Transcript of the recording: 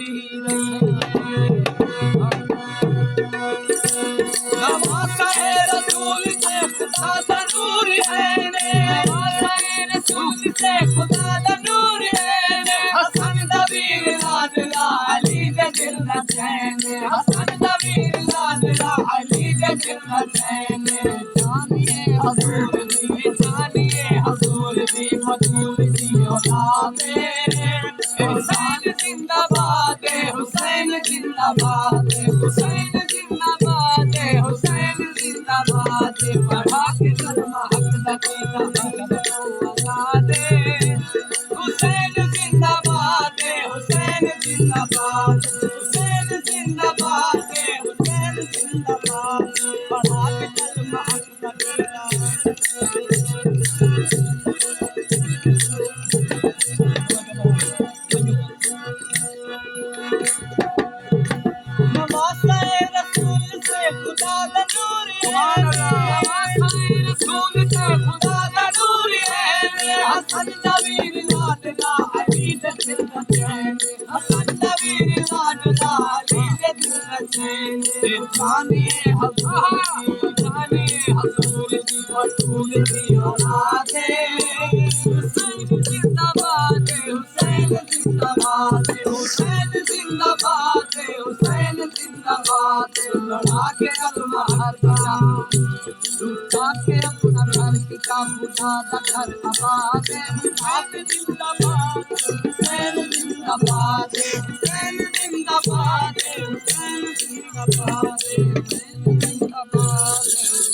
चलती रही। नवासा है रसूल से खुदा दा नूर है ने, नवासा है रसूल से खुदा दा नूर है ने, हसन दा वीर लाडला अली दे दिल दा चैन, हसन दा वीर लाडला अली दे दिल दा चैन। जानिए हजूर दी, जानिए हजूर दी मधुर दी औलाद, हुसैन जिंदाबाद, हुसैन जिंदाबाद, हुसैन जिंदाबाद, हुसैन जिंदाबाद। पढ़ा के कलमा हक लकीना आजाद, हुसैन जिंदाबाद, हुसैन जिंदाबाद, हुसैन जिंदाबाद, हुसैन जिंदाबाद। पढ़ा के कलमा हक लकीना नवासा रसूल से खुदा दा नूर है, नवासा रसूल से खुदा दा नूर है, हसन दा वीर लाडला अली दे दिल दा चैन, हसन दा वीर लाडला अली दे दिल दा चैन। जानिए हजूर, जानिए हजूर दी मधुर दी औलाद, हुसैन जिंदाबाद, हुसैन जिंदाबाद, हुसैन जिंदाबाद, हुसैन जिंदाबाद। लड़ा के कलमा हर दिया, लुटा के अपना घर का बुझा दा घर आबाद, हुसैन जिंदाबाद, हुसैन जिंदाबाद, हुसैन जिंदाबाद, हुसैन जिंदाबाद, हुसैन जिंदाबाद।